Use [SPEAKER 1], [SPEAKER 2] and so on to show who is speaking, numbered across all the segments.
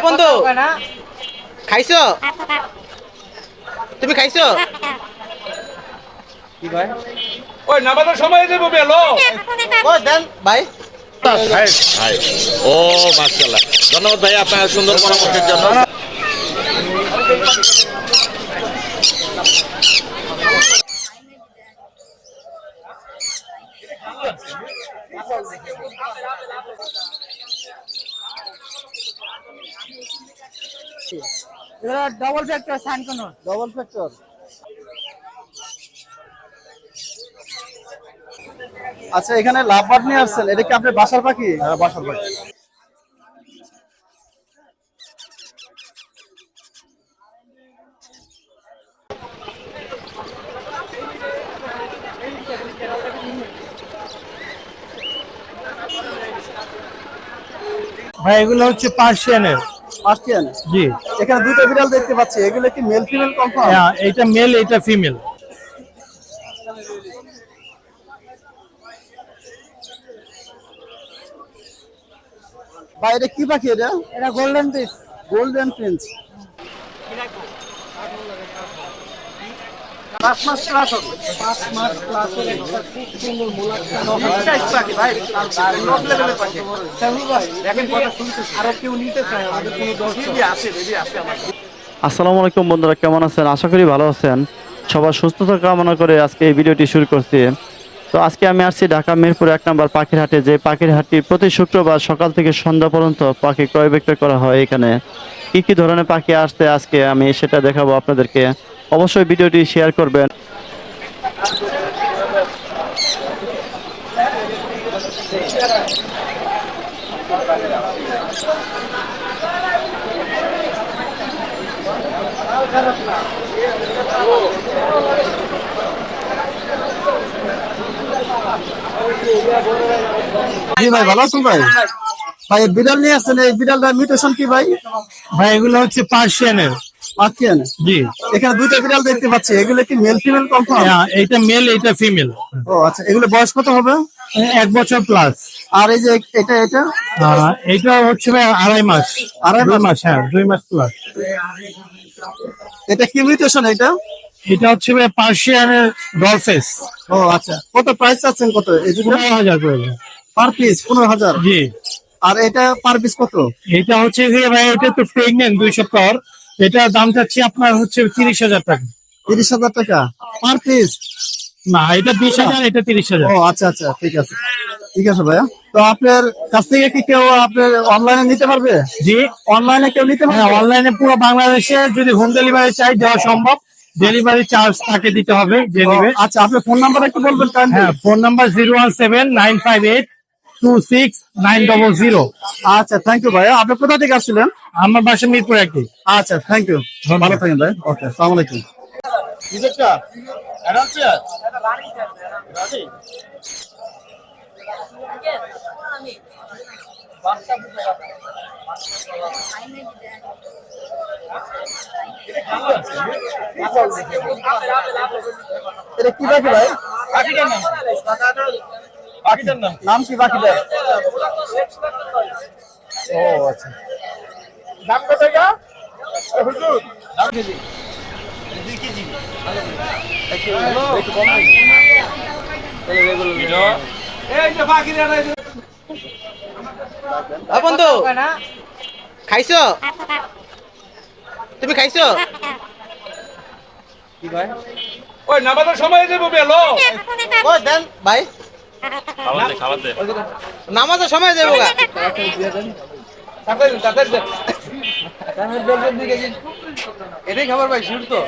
[SPEAKER 1] বন্ধু, খাইছো? তুমি খাইছো?
[SPEAKER 2] কি ভাই? ওই নামাজের সময় দেবো বেলো।
[SPEAKER 1] ও দেন ভাই।
[SPEAKER 3] High high. ও মাশাআল্লাহ, ধন্যবাদ ভাই আপনার সুন্দর পরামর্শের জন্য।
[SPEAKER 4] ডবল ফ্যাক্টর সাইন কোন ডবল ফ্যাক্টর।
[SPEAKER 5] আচ্ছা, এখানে লাভবার্ড নিয়ে আসছেন, এটা কি আপনার বাসার পাখি?
[SPEAKER 2] হ্যাঁ, বাসার ভাই।
[SPEAKER 4] ভাই এগুলো হচ্ছে পার্সিয়ানের।
[SPEAKER 5] পার্সিয়ান?
[SPEAKER 4] জি।
[SPEAKER 5] এখানে দুটো বিড়াল দেখতে পাচ্ছি, এগুলো কি মেল ফিমেল কনফার্ম?
[SPEAKER 4] হ্যাঁ, এটা মেল, এটা ফিমেল।
[SPEAKER 5] ভাই এটা কি পাখি? এটা
[SPEAKER 4] এটা গোল্ডেন পিস।
[SPEAKER 5] Golden Prince.
[SPEAKER 4] 5 মাস প্লাস হবে। 5 মাস প্লাসের একটা খুব সুন্দর মোলাক্কা পাখি ভাই। টপ লেভেলের পাখি। সামু ভাই দেখেন কথা শুনতেছি। আরো কেউ নিতে চায়, আমাদের কোনো দর্শক আছে, বেবি আছে আমাদের।
[SPEAKER 6] আসসালামু আলাইকুম বন্ধুরা, কেমন আছেন? আশা করি ভালো আছেন। সবার সুস্থতা কামনা করে আজকে এই ভিডিওটি শুরু করছি। তো আজকে আমি আসছি ঢাকা মিরপুর 1 নম্বর পাখির হাটে, যে পাখির হাটটি প্রতি শুক্রবার সকাল থেকে সন্ধ্যা পর্যন্ত পাখি ক্রয় বিক্রয় করা হয়। এখানে কি কি ধরনের পাখি আসছে আজকে আমি সেটা দেখাবো আপনাদেরকে। অবশ্যই ভিডিওটি শেয়ার করবেন।
[SPEAKER 5] জি ভাই, ভালো আছেন ভাই? ভাই বিড়াল নিয়ে আসছেন, এই বিড়ালটার মিউটেশন কি ভাই?
[SPEAKER 4] ভাই এগুলো হচ্ছে পার্সিয়ানের।
[SPEAKER 5] পার্সিয়ান?
[SPEAKER 4] জি।
[SPEAKER 5] এখানে দুটো বিড়াল দেখতে পাচ্ছি, এগুলো কি মেল ফিমেল কনফার্ম?
[SPEAKER 4] হ্যাঁ, এটা মেল, এটা ফিমেল।
[SPEAKER 5] ও আচ্ছা, এগুলো বয়স কত হবে?
[SPEAKER 4] 1 বছর প্লাস।
[SPEAKER 5] আর এই যে এটা
[SPEAKER 4] এটা হচ্ছে ভাই 2.5 মাস। 2 মাস, হ্যাঁ 2 মাস প্লাস।
[SPEAKER 5] এটা কি মিউটেশন এটা?
[SPEAKER 4] এটা হচ্ছে ভাই পার্সিয়ানের ডলফেস।
[SPEAKER 5] ও আচ্ছা, কত প্রাইস চাচ্ছেন? কত এই দুটো?
[SPEAKER 4] 15,000 পড়বে
[SPEAKER 5] পার পিস 15,000?
[SPEAKER 4] জি।
[SPEAKER 5] আর এটা পার পিস কত?
[SPEAKER 4] এটা হচ্ছে যে ভাই, এটা তো প্রেগনেন্ট 2 সপ্তাহ। এটা দাম চাচ্ছি আপনার হচ্ছে 30,000 টাকা।
[SPEAKER 5] 30,000 টাকা পার পিস?
[SPEAKER 4] না, এটা 20,000, এটা 30,000।
[SPEAKER 5] ও আচ্ছা আচ্ছা, ঠিক আছে ঠিক আছে ভাইয়া। তো আপনার কাছ থেকে কি কেউ আপনার অনলাইনে নিতে পারবে?
[SPEAKER 4] জি।
[SPEAKER 5] অনলাইনে কেউ নিতে
[SPEAKER 4] হ্যাঁ,
[SPEAKER 5] পারবে?
[SPEAKER 4] অনলাইনে পুরো বাংলাদেশে যদি হোম ডেলিভারি চাই দেওয়া সম্ভব। ডেলিভারি চার্জ তাকে দিতে হবে, যে
[SPEAKER 5] ও,
[SPEAKER 4] নিবে।
[SPEAKER 5] আচ্ছা, আপনার ফোন নাম্বার একটু বলবেন?
[SPEAKER 4] হ্যাঁ, ফোন নাম্বার 017-958-26900।
[SPEAKER 5] আচ্ছা, থ্যাংক ইউ ভাইয়া। আপনি কোথা থেকে আসছিলেন?
[SPEAKER 4] আমার বাসা মিরপুর 1।
[SPEAKER 5] আচ্ছা, থ্যাংক ইউ, ভালো থাকেন ভাই। ওকে, আসসালামু আলাইকুম। এটা কি পাখি ভাই? নাম কি পাখিটার? ও আচ্ছা,
[SPEAKER 2] দাম কত এটা? হুজুর দাম কেজি 2 কেজি। এই যে বাকিরা
[SPEAKER 1] বন্ধু, খাইছো? তুমি খাইছো?
[SPEAKER 2] কি ভাই? ওই নামাজের সময় দেবো বেলো।
[SPEAKER 1] ও দেন ভাই।
[SPEAKER 3] খাবার দে।
[SPEAKER 1] নামাজের সময় যাবো গা।
[SPEAKER 5] এটাই খাবার ভাই, শুট তো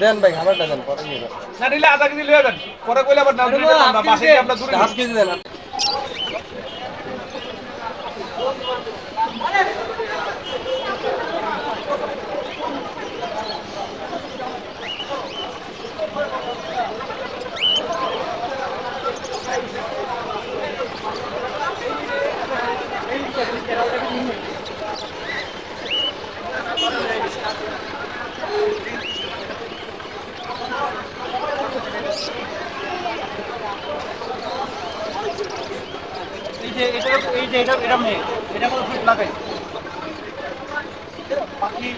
[SPEAKER 5] দেন ভাই, খাবারটা দেন, পরে নিয়ে যান।
[SPEAKER 2] না নিলে আধা কেজি লিয়ে যান, পরে কইলে আবার না দিলে আমরা বাসায় গিয়ে আমরা দূরে
[SPEAKER 5] হাফ কেজি দেন।
[SPEAKER 4] এটা মেয়ে, এটা কোনো ফিট লাগাই।
[SPEAKER 7] কদিন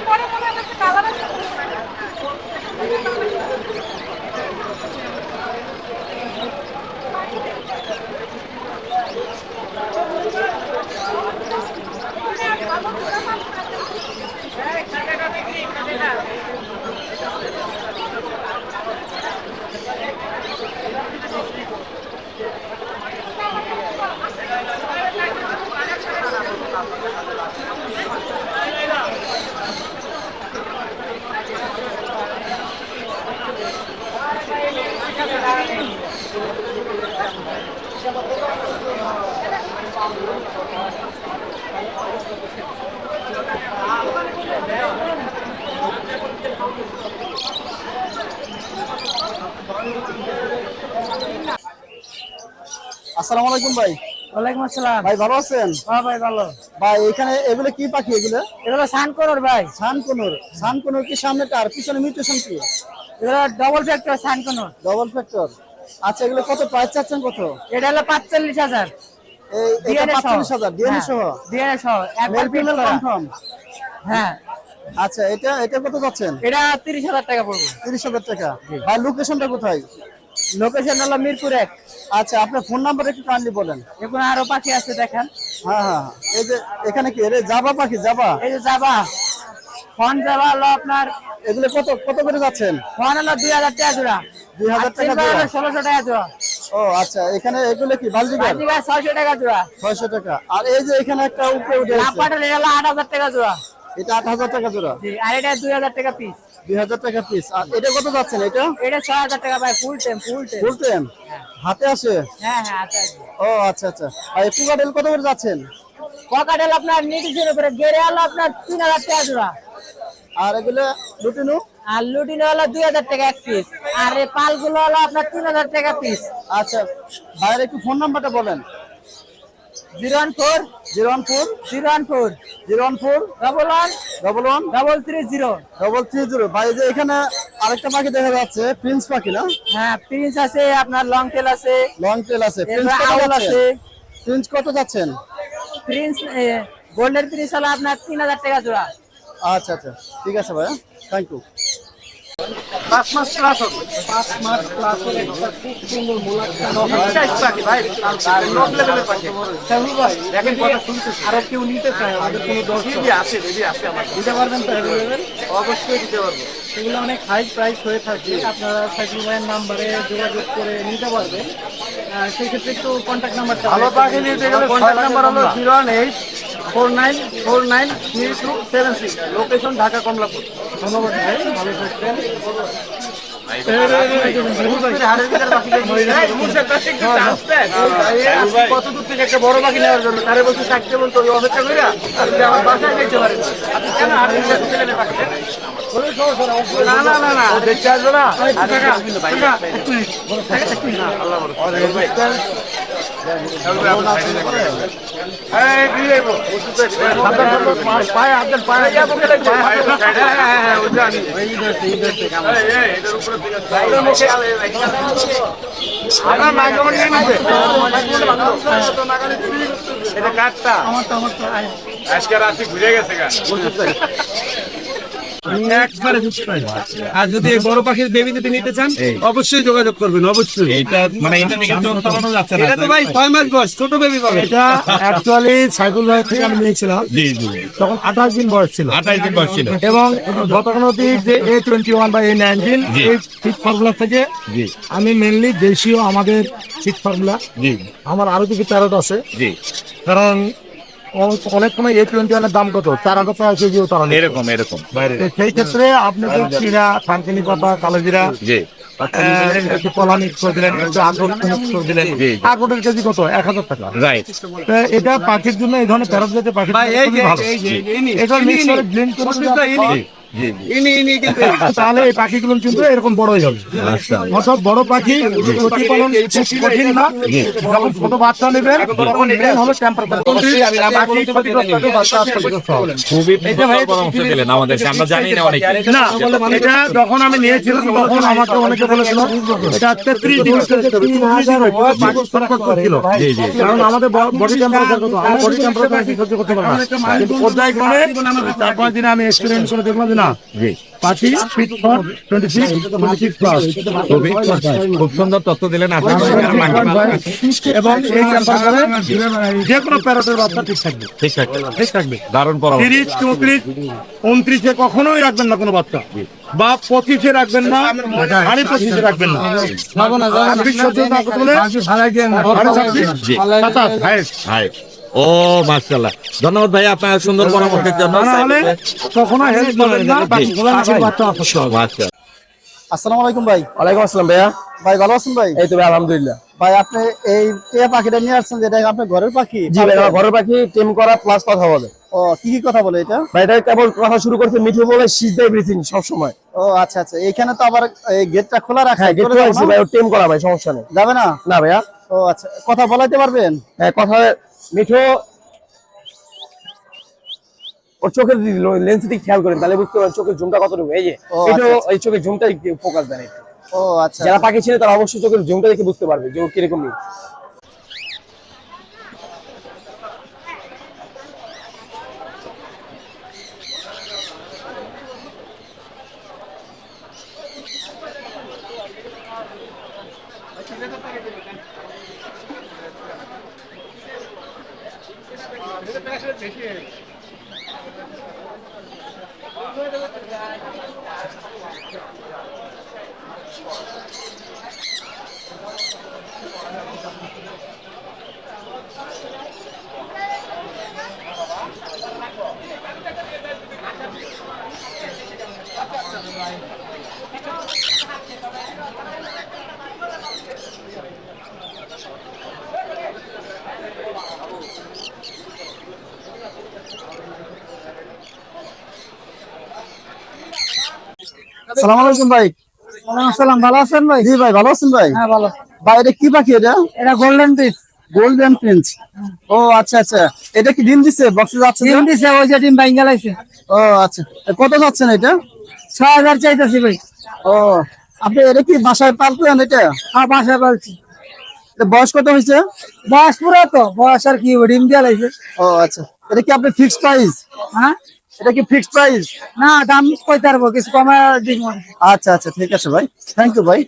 [SPEAKER 7] পরে মনে হয় একটা কালার আছে।
[SPEAKER 5] আসসালামু আলাইকুম ভাই।
[SPEAKER 4] ওয়ালাইকুম আসসালাম।
[SPEAKER 5] ভাই ভালো আছেন?
[SPEAKER 4] হ্যাঁ ভাই ভালো।
[SPEAKER 5] ভাই এখানে এগুলো কি পাখি এগুলো?
[SPEAKER 4] এগুলো সানকোনর ভাই।
[SPEAKER 5] সানকোনর কি সামনেটা আর পিছনে মিউটেশন কি?
[SPEAKER 4] এগুলো double factor sun conure.
[SPEAKER 5] Double factor. আচ্ছা এগুলো কত প্রাইস চাচ্ছেন কত?
[SPEAKER 4] এটা হলো 45,000।
[SPEAKER 5] এই এটা 45,000 ডিএনএ সহ।
[SPEAKER 4] ডিএনএ সহ
[SPEAKER 5] মেল ফিমেল কনফার্ম।
[SPEAKER 4] হ্যাঁ।
[SPEAKER 5] আচ্ছা এটা কত যাচ্ছেন?
[SPEAKER 4] এটা 30,000 টাকা পড়বে।
[SPEAKER 5] 30,000 টাকা। ভাই লোকেশনটা কোথায়?
[SPEAKER 4] লোকেশন হলো মিরপুর 1।
[SPEAKER 5] আচ্ছা আপনার ফোন নাম্বার একটু কাইন্ডলি বলেন।
[SPEAKER 4] এখন আরো পাখি আছে দেখেন।
[SPEAKER 5] হ্যাঁ হ্যাঁ এই যে এখানে কি রে জাবা পাখি জাবা?
[SPEAKER 4] এই যে জাবা ফোন জাবা হলো আপনার
[SPEAKER 5] এগুলো কত কত করে যাচ্ছেন?
[SPEAKER 4] ফোন হলো 2000 টাকা জোড়া।
[SPEAKER 5] 2000 টাকা জোড়া।
[SPEAKER 4] 1600 টাকা জোড়া।
[SPEAKER 5] ও আচ্ছা এখানে এগুলো কি বালজিগার?
[SPEAKER 4] বাজিগার 600 টাকা জোড়া।
[SPEAKER 5] 600 টাকা। আর এই যে এখানে একটা উপরে উঠে আছে
[SPEAKER 4] লাপাটা হলো 8000 টাকা জোড়া।
[SPEAKER 5] এটা 8000 টাকা জোড়া।
[SPEAKER 4] জি আর এটা 2000 টাকা পিস।
[SPEAKER 5] 2000 টাকা পিস। আর এটা কত যাচ্ছেন এটা?
[SPEAKER 4] এটা 6000 টাকা ভাই ফুল টাইম।
[SPEAKER 5] ফুল টাইম হাতে আসে?
[SPEAKER 4] হ্যাঁ হ্যাঁ আছে।
[SPEAKER 5] ও আচ্ছা আচ্ছা। আর এই পুগাডেল কত করে যাচ্ছেন?
[SPEAKER 4] ককাটেল আপনার নির্দিষ্ট করে গেরে হলো আপনার 3000 টাকা জোড়া।
[SPEAKER 5] আর এগুলো লুটিনু?
[SPEAKER 4] আর লুটিনো হলো 2000 টাকা এক পিস। আর এই পালগুলো হলো আপনার 3000 টাকা পিস।
[SPEAKER 5] আচ্ছা ভাইয়ের একটু ফোন নাম্বারটা বলেন।
[SPEAKER 4] 014
[SPEAKER 5] 014
[SPEAKER 4] 014
[SPEAKER 5] 014
[SPEAKER 4] 11
[SPEAKER 5] 11
[SPEAKER 4] 330।
[SPEAKER 5] 330। ভাই এই যে এখানে আরেকটা পাখি দেখা যাচ্ছে প্রিন্স পাখি না?
[SPEAKER 4] হ্যাঁ প্রিন্স আছে আপনার লং টেল আছে।
[SPEAKER 5] লং টেল আছে। প্রিন্স
[SPEAKER 4] এরপর
[SPEAKER 5] কত
[SPEAKER 4] আউল
[SPEAKER 5] আছে?
[SPEAKER 4] আছে।
[SPEAKER 5] প্রিন্স কত যাচ্ছেন?
[SPEAKER 4] প্রিন্স গোল্ডেন প্রিন্স হলো আপনার 3000 টাকা জোড়া।
[SPEAKER 5] আচ্ছা আচ্ছা ঠিক আছে ভাইয়া থ্যাংক ইউ।
[SPEAKER 4] 5 মাস প্লাস হবে। 5 মাস প্লাস হলে একটা খুব সুন্দর মোলাক্কা সাইজ পাখি ভাই। আর লক লেভেলের পাখি। সাহু ভাই দেখেন কথা শুনতেছি। আর কেউ নিতে চায় আমাদের কোনো দর্শক আছে বেবি আছে আমার। দিতে পারবেন তো अवेलेबल? অবশ্যই দিতে পারবো। এগুলো অনেক হাই প্রাইস হয়ে থাকে। আপনারা সাইকুল ভাইয়ের নম্বরে যোগাযোগ করে নিতে পারবেন। সেই ক্ষেত্রে একটু কন্টাক্ট নাম্বারটা ভালো পাখি নিতে গেলে কন্টাক্ট নাম্বার হলো 018 49493276। লোকেশন ঢাকা কমলাপুর। ধন্যবাদ ভাই ভালো থাকবেন। কত দূর থেকে একটা বড় পাখি নেওয়ার জন্য তারে বলছি চাকরি বলতো অপেক্ষা করে আমার বাসায় যেতে পারেন। আপনি কেন না না না না দেখতে আসবে না।
[SPEAKER 2] আজকে রাতে ঘুরে গেছে গা।
[SPEAKER 8] আর যদি এই বড় পাখির বেবি যদি নিতে চান অবশ্যই যোগাযোগ করবেন। অবশ্যই
[SPEAKER 3] এটা মানে এটা চালানো যাচ্ছে না।
[SPEAKER 8] এটা তো ভাই 6 মাস বয়স ছোট বেবি পাবে। এটা অ্যাকচুয়ালি সাইকেল ভাই থেকে আমি নিয়েছিলাম।
[SPEAKER 3] জি জি
[SPEAKER 8] তখন 28 দিন বয়স ছিল।
[SPEAKER 3] 28 দিন বয়স ছিল।
[SPEAKER 8] এবং গতকালতি যে A21 বা A19 এই সিট ফর্মুলা থেকে
[SPEAKER 3] জি
[SPEAKER 8] আমি মেইনলি দেশীয় আমাদের সিট ফর্মুলা
[SPEAKER 3] জি
[SPEAKER 8] আমার আরো কিছু প্যারট আছে।
[SPEAKER 3] জি
[SPEAKER 8] কারণ অনেক সময় A21 এর দাম কত 4,000 টাকা কেজিও তারা নেয়।
[SPEAKER 3] এরকম বাইরে
[SPEAKER 8] তো সেই ক্ষেত্রে আপনি তো চিরা থানচিনি পাতা কালো জিরা
[SPEAKER 3] জি
[SPEAKER 8] একটু কলা মিক্স করে দিলেন, একটু আগর মিক্স করে দিলেন।
[SPEAKER 3] জি।
[SPEAKER 8] আগরের কেজি কত 1,000 টাকা।
[SPEAKER 3] রাইট
[SPEAKER 8] তো এটা পাখির জন্য এই ধরনের প্যারট জাতীয় পাখির জন্য খুবই ভালো। এটা মিক্স করে ব্লেন্ড করে যদি আপনি খাওয়ান,
[SPEAKER 2] তাহলে এই পাখিগুলো কিন্তু এরকম বড় হয়ে যাবে। অর্থাৎ বড় পাখি প্রতিপালন খুব কঠিন না। যখন ছোট বাচ্চা নেবেন তখন মেন হলো টেম্পারেচার।
[SPEAKER 3] খুবই সুন্দর পরামর্শ দিলেন আমাদেরকে, আমরা জানি না অনেক।
[SPEAKER 2] না, এটা যখন আমি নিয়েছিলাম তখন আমাকে অনেকে বলেছিল এটা 33 ডিগ্রি ছিল। কারণ আমাদের বডি টেম্পারেচার কত, আমার বডি টেম্পারেচার সহ্য করতে পারে না। কিন্তু পর্যায়ক্রমে 4-5 দিনে আমি এক্সপেরিয়েন্স করে দেখলাম যে না, পাখি 26 প্লাস।
[SPEAKER 3] খুব সুন্দর তথ্য দিলেন আপনি।
[SPEAKER 2] এবং এই টেম্পারেচারে যে কোনো প্যারটের বাচ্চা ঠিক থাকবে, ঠিক থাকবে।
[SPEAKER 3] দারুণ পরামর্শ।
[SPEAKER 2] 30, 34, 29-এ কখনোই রাখবেন না কোনো বাচ্চা, বা 25-এ রাখবেন না, 25-এ রাখবেন না। 26 সহ্য না করতে হলে 26, 27 highest।
[SPEAKER 3] হাই, ও মাশাআল্লাহ, ধন্যবাদ ভাই আপনার সুন্দর পরামর্শের জন্য।
[SPEAKER 2] না হলে কখনো হেল্প করবেন না, বাকিগুলো নাকি বাচ্চা আছে।
[SPEAKER 3] মাশাআল্লাহ।
[SPEAKER 5] আসসালামু আলাইকুম ভাই।
[SPEAKER 4] ওয়ালাইকুম আসসালাম ভাইয়া।
[SPEAKER 5] ভাই ভালো আছেন ভাই?
[SPEAKER 4] এই তো ভাই আলহামদুলিল্লাহ।
[SPEAKER 5] ভাই আপনি এই টিয়া পাখিটা নিয়ে আসছেন, যেটা আপনার ঘরের পাখি?
[SPEAKER 4] জি ভাই, আমার ঘরের পাখি টেম করা প্লাস কথা বলে।
[SPEAKER 5] ও, কি কি কথা বলে এটা?
[SPEAKER 4] ভাই এটা কেবল কথা শুরু করতে মিঠু বলে শীত দেয় এভরিথিং সব সময়।
[SPEAKER 5] ও আচ্ছা আচ্ছা, এখানে তো আবার এই গেটটা খোলা রাখা,
[SPEAKER 4] হ্যাঁ, গেট
[SPEAKER 5] করে দাও
[SPEAKER 4] করেছি
[SPEAKER 5] না?
[SPEAKER 4] ভাই, ও টেম করা ভাই, সমস্যা নেই।
[SPEAKER 5] যাবে না?
[SPEAKER 4] না ভাইয়া।
[SPEAKER 5] ও আচ্ছা, কথা বলাইতে পারবেন?
[SPEAKER 4] হ্যাঁ, কথা মিঠু ওর চোখের লেন্স দিকে খেয়াল করেন, তাহলে বুঝতে পারবেন চোখের জুমটা কতটুকু। এই যে
[SPEAKER 5] ও,
[SPEAKER 4] এটা
[SPEAKER 5] আচ্ছা,
[SPEAKER 4] এই চোখের জুমটা ফোকাস দেন একটু।
[SPEAKER 5] ও আচ্ছা,
[SPEAKER 4] যারা পাখি ছিল তারা অবশ্যই চোখের জুমটা দেখে বুঝতে পারবে যে ও কিরকম।
[SPEAKER 5] আসসালামু আলাইকুম ভাই।
[SPEAKER 8] আসসালাম, ভালো আছেন ভাই?
[SPEAKER 5] জি ভাই, ভালো আছেন ভাই?
[SPEAKER 8] হ্যাঁ ভালো।
[SPEAKER 5] ভাই এটা কি পাখি এটা?
[SPEAKER 8] এটা গোল্ডেন পিস।
[SPEAKER 5] Golden prince. ও আচ্ছা আচ্ছা, এটা কি ডিম দিছে? বক্সে যাচ্ছে
[SPEAKER 8] ডিম
[SPEAKER 5] না?
[SPEAKER 8] দিছে, ওই যে ডিম ভাঙ্গা লাইছে।
[SPEAKER 5] ও আচ্ছা, কত যাচ্ছেন এটা?
[SPEAKER 8] 6000 চাইতেছি ভাই।
[SPEAKER 5] ও, আপনি এটা কি বাসায় পালতেন এটা?
[SPEAKER 8] আর বাসা পালছি।
[SPEAKER 5] এটা বয়স কত হয়েছে?
[SPEAKER 8] বয়স পুরো তো, বয়স আর কি, ডিম দিয়া লাইছে।
[SPEAKER 5] ও আচ্ছা, এটা কি আপনি ফিক্সড প্রাইস?
[SPEAKER 8] হ্যাঁ,
[SPEAKER 5] এটা কি ফিক্সড প্রাইস?
[SPEAKER 8] না দাম কই তারবো, কিছু কমা দিব।
[SPEAKER 5] আচ্ছা আচ্ছা, ঠিক আছে ভাই, থ্যাংক ইউ ভাই।